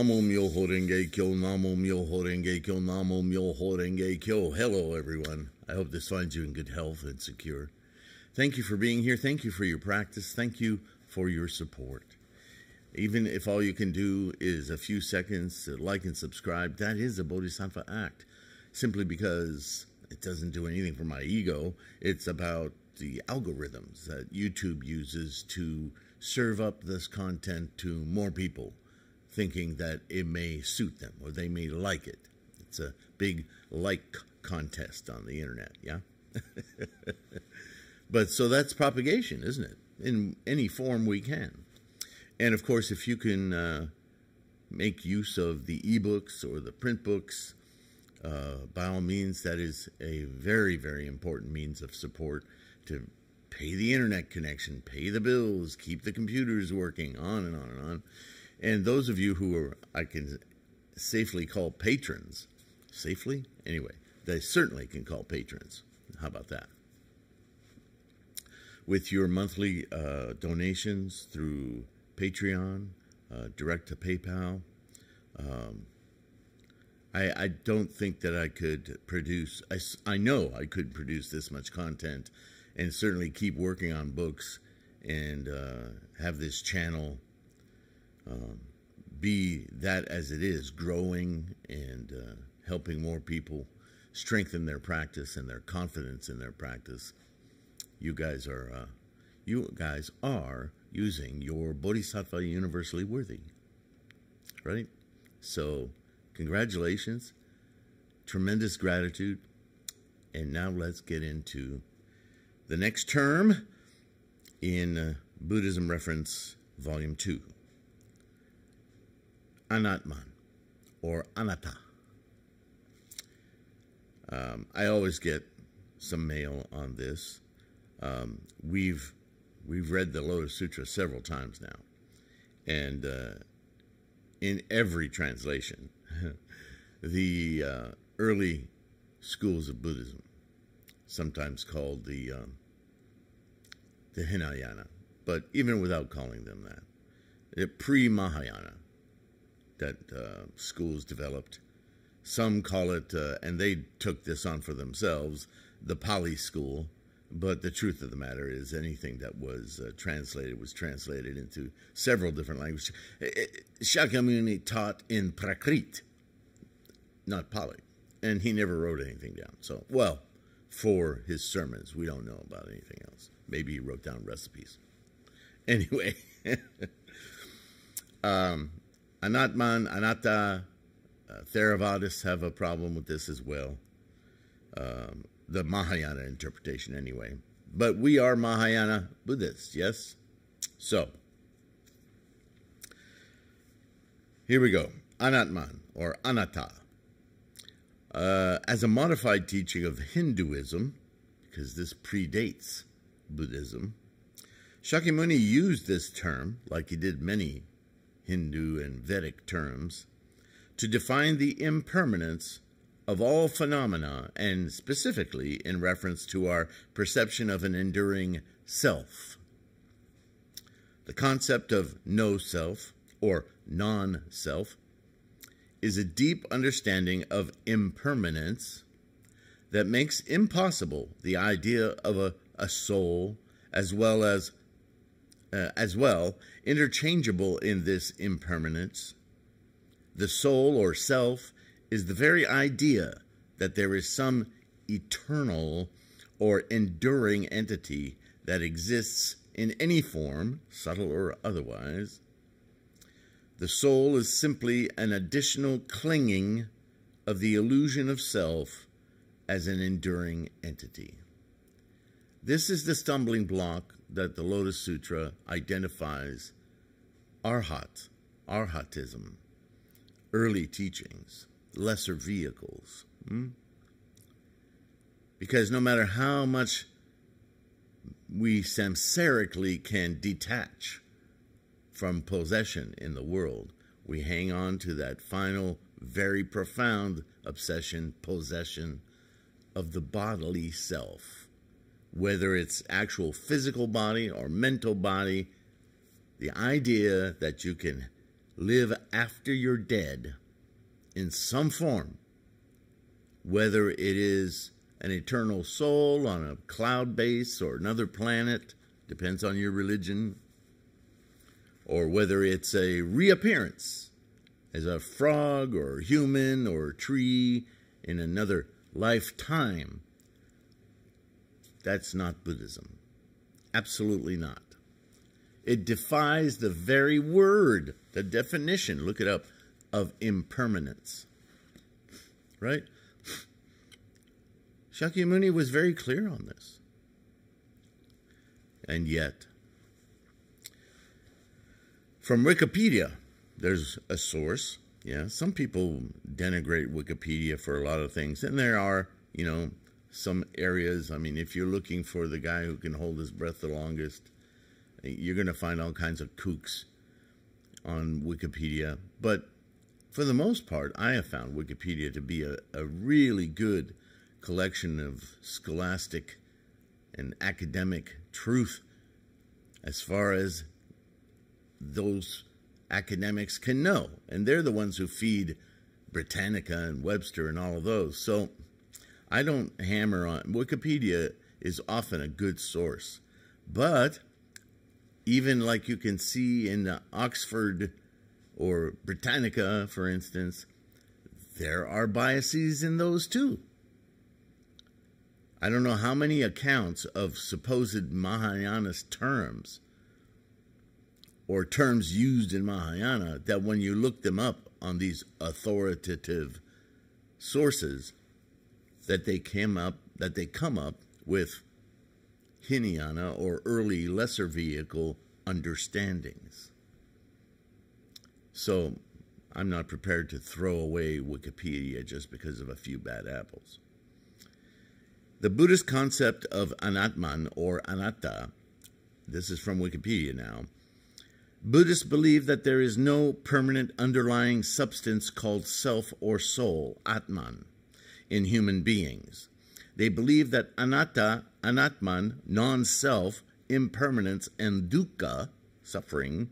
Namo Myoho Renge Kyo, Namo Myoho Renge Kyo, Namo Myoho Renge Kyo. Hello, everyone. I hope this finds you in good health and secure. Thank you for being here. Thank you for your practice. Thank you for your support. Even if all you can do is a few seconds to like and subscribe, that is a Bodhisattva act. Simply because it doesn't do anything for my ego. It's about the algorithms that YouTube uses to serve up this content to more people, thinking that it may suit them or they may like it. It's a big like contest on the internet, yeah? But so that's propagation, isn't it? In any form we can. And of course, if you can make use of the ebooks or the print books, by all means, that is a very, very important means of support to pay the internet connection, pay the bills, keep the computers working, on and on and on. And those of you who are, I can safely call patrons, safely? Anyway, they certainly can call patrons. How about that? With your monthly donations through Patreon, direct to PayPal, I don't think that I could produce, I know I could produce this much content and certainly keep working on books and have this channel be that as it is, growing and helping more people strengthen their practice and their confidence in their practice. You guys are using your Bodhisattva universally worthy, right? So congratulations, tremendous gratitude, and now let's get into the next term in Buddhism Reference Volume 2. Anatman, or Anatta. I always get some mail on this. We've read the Lotus Sutra several times now, and in every translation, the early schools of Buddhism, sometimes called the Hinayana, but even without calling them that, pre-Mahayana, that schools developed. Some call it, and they took this on for themselves, the Pali school. But the truth of the matter is anything that was translated into several different languages. Shakyamuni taught in Prakrit, not Pali. And he never wrote anything down. So, well, for his sermons, we don't know about anything else. Maybe he wrote down recipes. Anyway, Anatman, Anatta, Theravadists have a problem with this as well. The Mahayana interpretation anyway. But we are Mahayana Buddhists, yes? So, here we go. Anatman, or Anatta. As a modified teaching of Hinduism, because this predates Buddhism, Shakyamuni used this term, like he did many Hindu and Vedic terms, to define the impermanence of all phenomena, and specifically in reference to our perception of an enduring self. The concept of no-self, or non-self, is a deep understanding of impermanence that makes impossible the idea of a soul, as well interchangeable in this impermanence. The soul or self is the very idea that there is some eternal or enduring entity that exists in any form, subtle or otherwise. The soul is simply an additional clinging of the illusion of self as an enduring entity. This is the stumbling block that the Lotus Sutra identifies arhatism, early teachings, lesser vehicles. Because no matter how much we samsarically can detach from possession in the world, we hang on to that final, very profound obsession, possession of the bodily self. Whether it's actual physical body or mental body, the idea that you can live after you're dead in some form, whether it is an eternal soul on a cloud base or another planet, depends on your religion, or whether it's a reappearance as a frog or human or tree in another lifetime. That's not Buddhism. Absolutely not. It defies the very word, the definition, look it up, of impermanence. Right? Shakyamuni was very clear on this. And yet, from Wikipedia, there's a source. Yeah, some people denigrate Wikipedia for a lot of things. And there are, you know, some areas. I mean, if you're looking for the guy who can hold his breath the longest, you're going to find all kinds of kooks on Wikipedia. But for the most part, I have found Wikipedia to be a really good collection of scholastic and academic truth as far as those academics can know. And they're the ones who feed Britannica and Webster and all of those. So I don't hammer on. Wikipedia is often a good source. But even like you can see in Oxford or Britannica, for instance, there are biases in those too. I don't know how many accounts of supposed Mahayanist terms or terms used in Mahayana that when you look them up on these authoritative sources, that they come up with Hinayana or early lesser vehicle understandings. So I'm not prepared to throw away Wikipedia just because of a few bad apples. The Buddhist concept of Anatman or Anatta, this is from Wikipedia now. Buddhists believe that there is no permanent underlying substance called self or soul, Atman, in human beings. They believe that Anatta, Anatman, non-self, impermanence, and dukkha, suffering,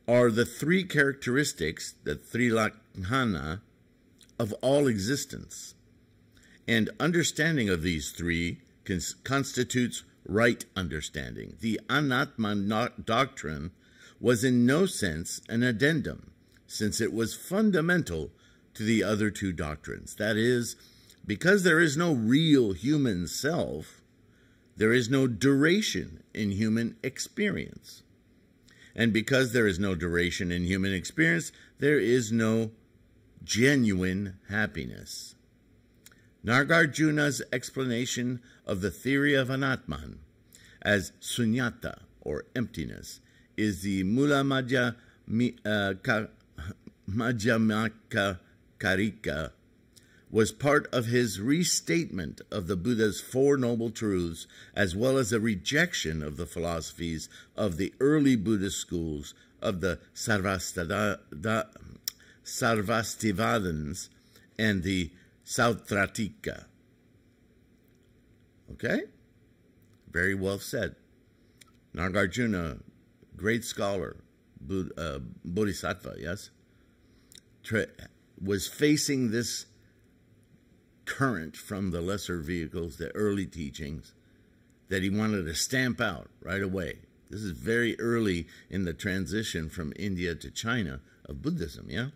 are the three characteristics, the Trilakkhana, of all existence. And understanding of these three constitutes right understanding. The Anatman doctrine was in no sense an addendum, since it was fundamental to the other two doctrines. That is, because there is no real human self, there is no duration in human experience. And because there is no duration in human experience, there is no genuine happiness. Nagarjuna's explanation of the theory of Anatman as sunyata, or emptiness, is the Mula Madhyamaka Karika, was part of his restatement of the Buddha's Four Noble Truths, as well as a rejection of the philosophies of the early Buddhist schools of the Sarvastivadins and the Sautratika. Okay? Very well said. Nagarjuna, great scholar, Bodhisattva, yes? Was facing this current from the lesser vehicles, the early teachings, that he wanted to stamp out right away. This is very early in the transition from India to China of Buddhism, yeah?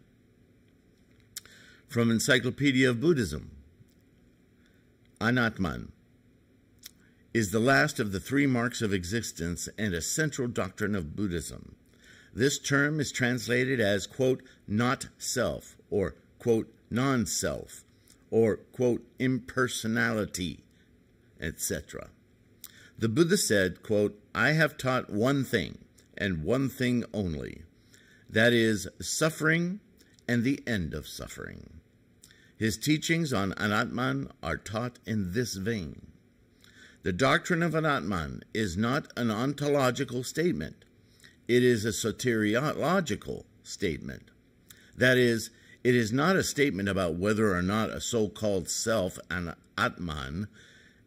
From Encyclopedia of Buddhism, Anatman is the last of the three marks of existence and a central doctrine of Buddhism. This term is translated as, quote, not self, or, quote, non-self, or, quote, impersonality, etc. The Buddha said, quote, I have taught one thing, and one thing only, that is, suffering and the end of suffering. His teachings on Anatman are taught in this vein. The doctrine of Anatman is not an ontological statement. It is a soteriological statement. That is, it is not a statement about whether or not a so-called self, an Atman,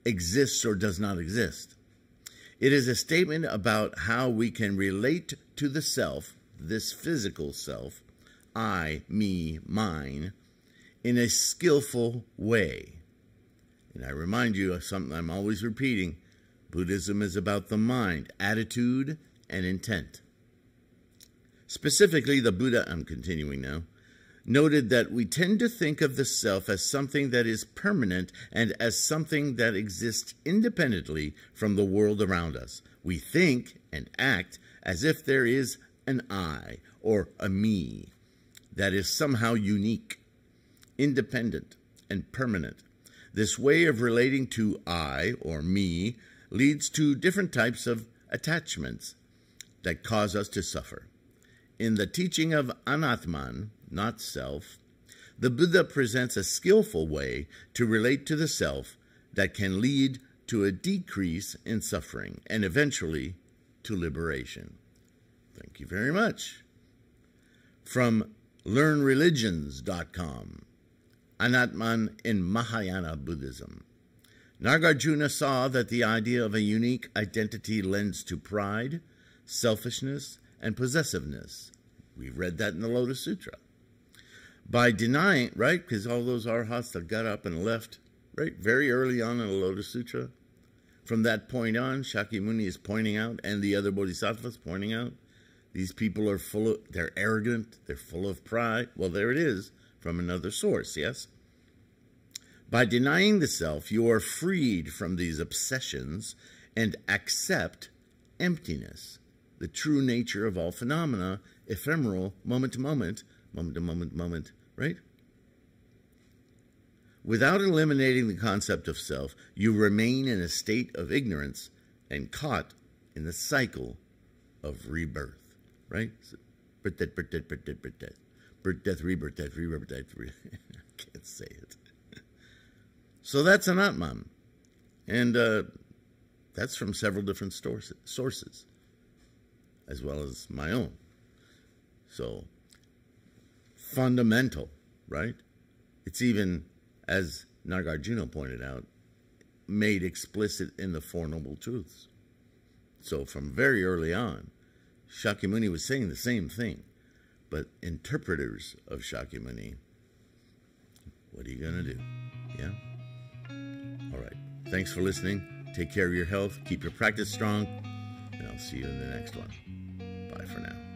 exists or does not exist. It is a statement about how we can relate to the self, this physical self, I, me, mine, in a skillful way. And I remind you of something I'm always repeating. Buddhism is about the mind, attitude, and intent. Specifically, the Buddha, I'm continuing now, noted that we tend to think of the self as something that is permanent and as something that exists independently from the world around us. We think and act as if there is an I or a me that is somehow unique, independent, and permanent. This way of relating to I or me leads to different types of attachments that cause us to suffer. In the teaching of Anatman, not self, the Buddha presents a skillful way to relate to the self that can lead to a decrease in suffering and eventually to liberation. Thank you very much. From learnreligions.com, Anatman in Mahayana Buddhism. Nagarjuna saw that the idea of a unique identity lends to pride, selfishness, and possessiveness. We've read that in the Lotus Sutra. By denying, right, because all those arhats that got up and left, right, very early on in the Lotus Sutra, from that point on, Shakyamuni is pointing out, and the other bodhisattvas pointing out, these people are they're arrogant, they're full of pride. Well, there it is, from another source, yes? By denying the self, you are freed from these obsessions and accept emptiness, the true nature of all phenomena, ephemeral, moment to moment, right? Without eliminating the concept of self, you remain in a state of ignorance and caught in the cycle of rebirth, right? Birth, death, birth, death, birth, death, birth, death. Birth, death, rebirth, death, rebirth, death, I can't say it. So that's Anatman. And that's from several different sources, as well as my own. So, fundamental, right? It's even, as Nagarjuna pointed out, made explicit in the Four Noble Truths. So from very early on, Shakyamuni was saying the same thing. But interpreters of Shakyamuni, what are you going to do? Yeah? All right. Thanks for listening. Take care of your health. Keep your practice strong. And I'll see you in the next one. Bye for now.